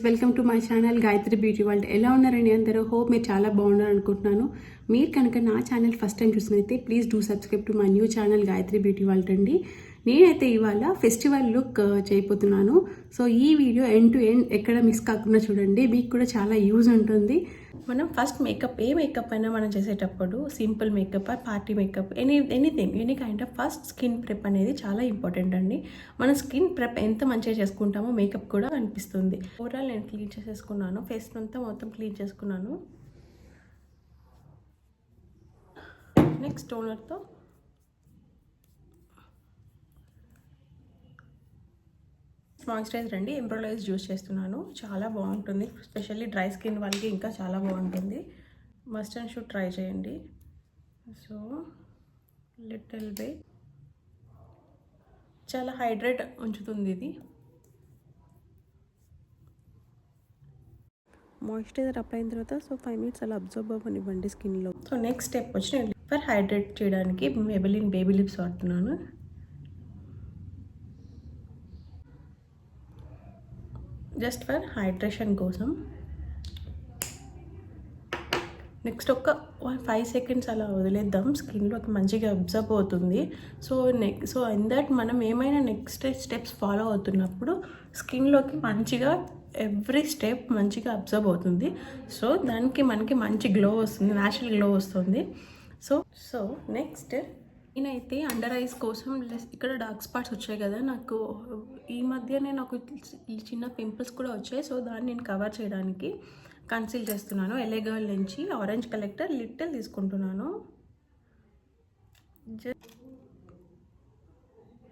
Welcome to my channel Gayatri beauty world. ఎలా ఉన్నారండి అందరూ? హోప్ మీరు చాలా బాగున్నారు అనుకుంటున్నాను. మీరు కనుక నా ఛానల్ ఫస్ట్ టైం చూసినైతే please do subscribe to my new channel Gayatri beauty world అండి. నేనైతే ఇవాళ ఫెస్టివల్ లుక్ చేయబోతున్నాను. సో ఈ వీడియో ఎండ్ టు ఎండ్ ఎక్కడ మిస్ కాకుండా చూడండి, మీకు కూడా చాలా యూజ్ ఉంటుంది. మనం ఫస్ట్ మేకప్, ఏ మేకప్ అయినా మనం చేసేటప్పుడు simple makeup, party makeup, any kind of first skin prep అనేది చాలా ఇంపార్టెంట్ అండి. మన స్కిన్ ప్రెప్ ఎంత మంచిగా చేసుకుంటామో మేకప్ కూడా అనిపిస్తుంది. ఓవరాల్ నేను క్లీన్ చేసేసుకున్నాను, ఫేస్ అంతా మొత్తం క్లీన్ చేసుకున్నాను. నెక్స్ట్ టోనర్తో మాయిశ్చరైజర్ అండి, ఎంబ్రోలైజ్ యూస్ చేస్తున్నాను. చాలా బాగుంటుంది, స్పెషల్లీ డ్రై స్కిన్ వాళ్ళకి ఇంకా చాలా బాగుంటుంది. మస్ట్ అండ్ షుడ్ ట్రై చేయండి. సో లిటిల్ బిట్ చాలా హైడ్రేట్ ఉంచుతుంది ఇది. మాయిశ్చరైజర్ అప్లై అయిన తర్వాత సో 5 minutes అలా అబ్జర్వ్ అవ్వనివ్వండి స్కిన్లో. సో నెక్స్ట్ స్టెప్ వచ్చి నేను ఫర్ హైడ్రేట్ చేయడానికి మెబెలిన్ బేబీ లిప్స్ వాడుతున్నాను. జస్ట్ ఫర్ హైడ్రేషన్ కోసం. నెక్స్ట్ ఒక 5 seconds అలా వదిలేద్దాం, స్కిన్లోకి మంచిగా అబ్జర్వ్ అవుతుంది. సో ఇన్ దట్ మనం ఏమైనా నెక్స్ట్ స్టెప్స్ ఫాలో అవుతున్నప్పుడు స్కిన్లోకి మంచిగా ఎవ్రీ స్టెప్ మంచిగా అబ్జర్వ్ అవుతుంది. సో దానికి మనకి మంచి గ్లో వస్తుంది, న్యాచురల్ గ్లో వస్తుంది. సో నెక్స్ట్ నేనైతే అండర్ ఐస్ కోసం ఇక్కడ డార్క్ స్పాట్స్ వచ్చాయి కదా, నాకు ఈ మధ్యనే నాకు చిన్న పింపుల్స్ కూడా వచ్చాయి. సో దాన్ని నేను కవర్ చేయడానికి కన్సీల్ చేస్తున్నాను. LA Girl నుంచి ఆరెంజ్ కలెక్టర్ లిటిల్ తీసుకుంటున్నాను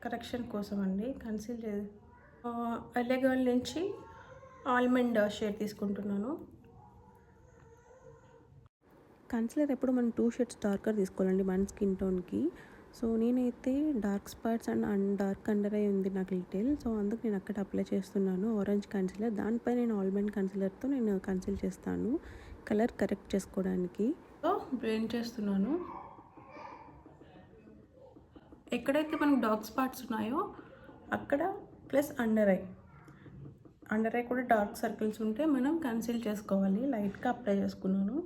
కరెక్షన్ కోసం అండి. కన్సీల్ LA Girl నుంచి ఆల్మండ్ షేడ్ తీసుకుంటున్నాను. కన్సిలర్ ఎప్పుడు మనం 2 shades డార్కర్ తీసుకోవాలండి మన స్కిన్ టోన్కి. సో నేనైతే dark spots and dark under eye ఉంది నాకు లిటిల్. సో అందుకు నేను అక్కడ అప్లై చేస్తున్నాను ఆరెంజ్ కన్సిలర్. దానిపై నేను ఆల్మండ్ కన్సిలర్తో నేను కన్సిల్ చేస్తాను కలర్ కరెక్ట్ చేసుకోవడానికి. సో బ్లెండ్ చేస్తున్నాను. ఎక్కడైతే మనకు డార్క్ స్పాట్స్ ఉన్నాయో అక్కడ ప్లస్ అండర్ ఐ కూడా డార్క్ సర్కిల్స్ ఉంటే మనం కన్సిల్ చేసుకోవాలి. లైట్గా అప్లై చేసుకున్నాను.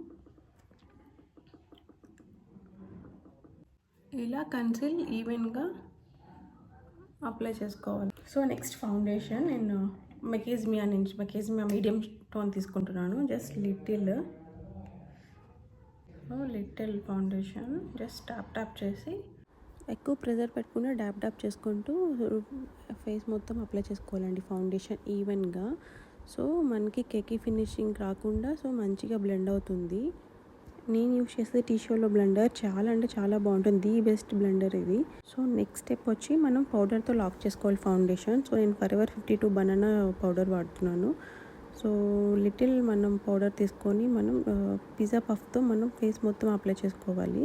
ఇలా కన్సిల్ ఈవెన్గా అప్లై చేసుకోవాలి. సో నెక్స్ట్ ఫౌండేషన్ నేను మెకేజ్మియా మీడియం టోన్ తీసుకుంటున్నాను. Just little foundation just tap చేసి, ఎక్కువ ప్రెజర్ పెట్టుకుని డాప్ చేసుకుంటూ ఫేస్ మొత్తం అప్లై చేసుకోవాలండి ఫౌండేషన్ ఈవెన్గా. సో మనకి కేకీ ఫినిషింగ్ రాకుండా సో మంచిగా బ్లెండ్ అవుతుంది. నేను యూజ్ చేసే టీషోలో బ్లెండర్ చాలా అంటే చాలా బాగుంటుంది, ది బెస్ట్ బ్లెండర్ ఇది. సో నెక్స్ట్ స్టెప్ వచ్చి మనం పౌడర్తో లాక్ చేసుకోవాలి ఫౌండేషన్. సో నేను ఫరెవర్ 52 బనానా పౌడర్ వాడుతున్నాను. సో లిటిల్ మనం పౌడర్ తీసుకొని మనం పిజ్జా పఫ్తో మనం ఫేస్ మొత్తం అప్లై చేసుకోవాలి.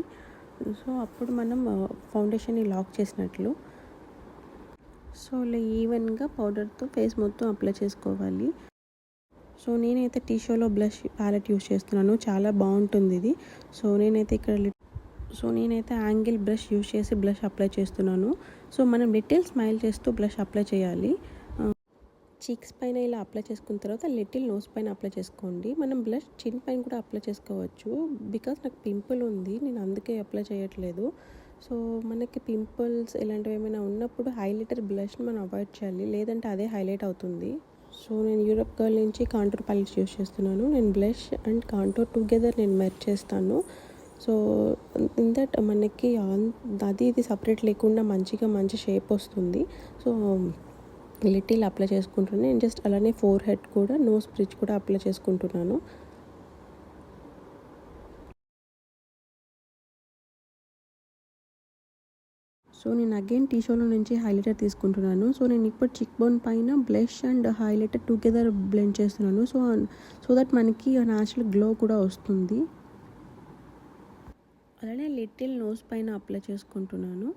సో అప్పుడు మనం ఫౌండేషన్ని లాక్ చేసినట్లు. సో ఇలా ఈవెన్గా పౌడర్తో ఫేస్ మొత్తం అప్లై చేసుకోవాలి. సో నేనైతే టీషోలో బ్లష్ ప్యాలెట్ యూస్ చేస్తున్నాను, చాలా బాగుంటుంది ఇది. సో నేనైతే యాంగిల్ బ్రష్ యూస్ చేసి బ్లష్ అప్లై చేస్తున్నాను. సో మనం లిటిల్ స్మైల్ చేస్తూ బ్లష్ అప్లై చేయాలి. చీక్స్ పైన ఇలా అప్లై చేసుకున్న తర్వాత లిటిల్ నోస్ పైన అప్లై చేసుకోండి. మనం బ్లష్ చిన్ పైన కూడా అప్లై చేసుకోవచ్చు. బికాస్ నాకు పింపుల్ ఉంది, నేను అందుకే అప్లై చేయట్లేదు. సో మనకి పింపుల్స్ ఇలాంటివి ఏమైనా ఉన్నప్పుడు హైలైటర్ బ్లష్ని మనం అవాయిడ్ చేయాలి, లేదంటే అదే హైలైట్ అవుతుంది. సో నేను యూరోప్ గర్ల్ నుంచి కాంటూర్ ప్యాలెట్స్ యూస్ చేస్తున్నాను. నేను బ్లష్ అండ్ కాంటూర్ టుగెదర్ నేను మెర్జ్ చేస్తాను. సో ఇన్ దట్ మనకి ఇది సపరేట్ లేకుండా మంచి షేప్ వస్తుంది. సో లిటిల్ అప్లై చేసుకుంటున్నాను. నేను జస్ట్ అలానే ఫోర్ హెడ్ కూడా, నోస్ బ్రిడ్జ్ కూడా అప్లై చేసుకుంటున్నాను. సో నేను అగైన్ టీషోలో నుంచి హైలైటర్ తీసుకుంటున్నాను. సో నేను ఇప్పుడు చిక్ బోన్ పైన blush and highlighter together blend చేస్తున్నాను. సో దట్ మనకి న్యాచురల్ గ్లో కూడా వస్తుంది. అలానే లిటిల్ నోస్ పైన అప్లై చేసుకుంటున్నాను.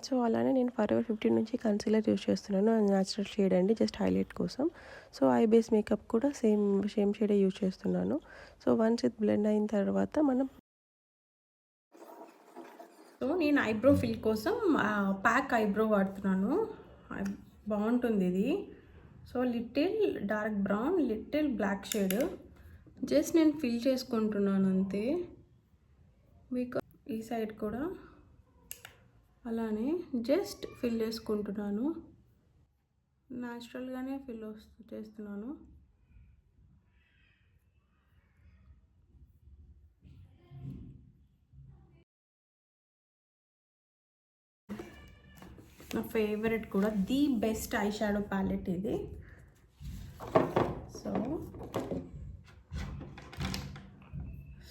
సో అలానే నేను ఫరెవర్ 50 నుంచి కన్సీలర్ యూస్ చేస్తున్నాను, న్యాచురల్ షేడ్ అండి, జస్ట్ హైలైట్ కోసం. సో ఐ బేస్ మేకప్ కూడా సేమ్ షేడే యూస్ చేస్తున్నాను. సో వన్స్ ఇది బ్లెండ్ అయిన తర్వాత మనం సో నేను ఐబ్రో ఫిల్ కోసం ప్యాక్ ఐబ్రో వాడుతున్నాను, బాగుంటుంది ఇది. So little dark brown, little black shade. Just నేను ఫిల్ చేసుకుంటున్నాను అంతే. మీకు ఈ సైడ్ కూడా అలానే జస్ట్ ఫిల్ చేసుకుంటున్నాను. న్యాచురల్గానే చేస్తున్నాను. నా ఫేవరెట్ కూడా, the best eye shadow palette ఇది.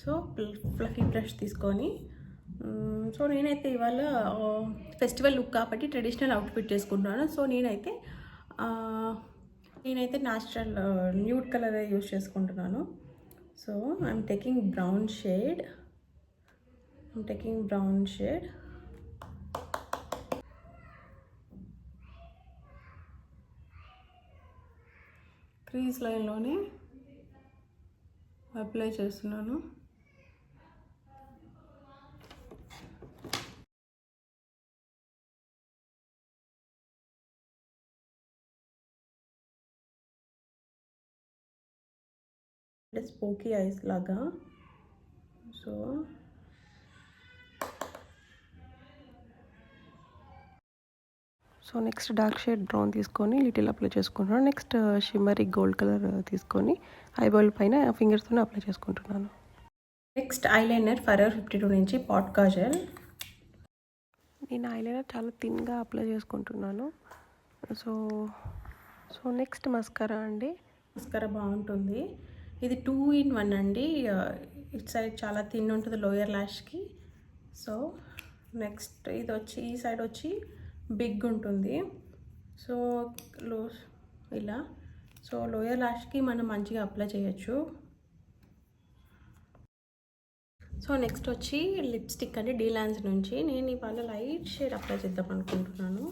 సో ఫ్లఫీ బ్రష్ తీసుకొని, సో నేనైతే ఇవాళ ఫెస్టివల్ లుక్ కాబట్టి ట్రెడిషనల్ అవుట్ఫిట్ చేసుకుంటున్నాను. సో నేనైతే న్యాచురల్ న్యూడ్ కలర్ యూస్ చేసుకుంటున్నాను. So I'm taking brown shade. Crease లైన్లోనే అప్లై చేస్తున్నాను. స్పోకీ ఐస్ లాగా. So next dark shade brown తీసుకొని లిటిల్ అప్లై చేసుకుంటున్నాను. నెక్స్ట్ షిమ్మరీ గోల్డ్ కలర్ తీసుకొని ఐబాల్ పైన ఫింగర్స్తోనే అప్లై చేసుకుంటున్నాను. నెక్స్ట్ ఐలైనర్ ఫరెవర్ 52 నుంచి పాట్ కాజల్. నేను ఐలైనర్ చాలా థిన్గా అప్లై చేసుకుంటున్నాను. సో నెక్స్ట్ మస్కరా అండి. మస్కరా బాగుంటుంది. ఇది 2-in-1 అండి. ఇట్ సైడ్ చాలా థిన్ ఉంటుంది లోయర్ ల్యాష్కి. సో నెక్స్ట్ ఇది వచ్చి ఈ సైడ్ వచ్చి బిగ్ ఉంటుంది. సో ఇలా సో లోయర్ ల్యాష్కి మనం మంచిగా అప్లై చేయొచ్చు. సో నెక్స్ట్ వచ్చి లిప్స్టిక్ అండి డీలాన్స్ నుంచి. నేను ఇవాళ లైట్ షేడ్ అప్లై చేద్దాం అనుకుంటున్నాను.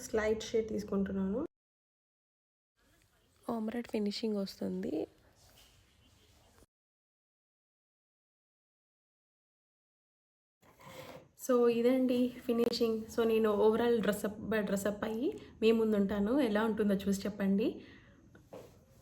స్లైట్ షేడ్ తీసుకుంటున్నాను. ఆమ్రెడ్ ఫినిషింగ్ వస్తుంది. సో ఇదండి ఫినిషింగ్. సో నేను ఓవరాల్ డ్రెస్అప్ అయ్యి మీ ముందు ఉంటాను. ఎలా ఉంటుందో చూసి చెప్పండి.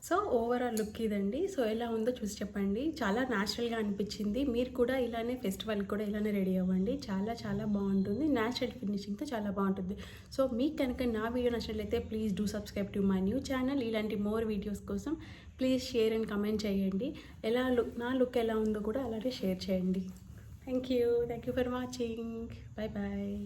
సో ఓవరాల్ లుక్ ఇదండి. సో ఎలా ఉందో చూసి చెప్పండి. చాలా న్యాచురల్గా అనిపించింది. మీరు కూడా ఇలానే ఫెస్టివల్కి కూడా ఇలానే రెడీ అవ్వండి. చాలా చాలా బాగుంటుంది. న్యాచురల్ ఫినిషింగ్తో చాలా బాగుంటుంది. సో మీకు కనుక నా వీడియో నచ్చినట్లయితే please do subscribe to my new channel. ఇలాంటి మోర్ వీడియోస్ కోసం ప్లీజ్ షేర్ అండ్ కమెంట్ చేయండి. నా లుక్ ఎలా ఉందో కూడా అలాగే షేర్ చేయండి. Thank you for watching. Bye bye.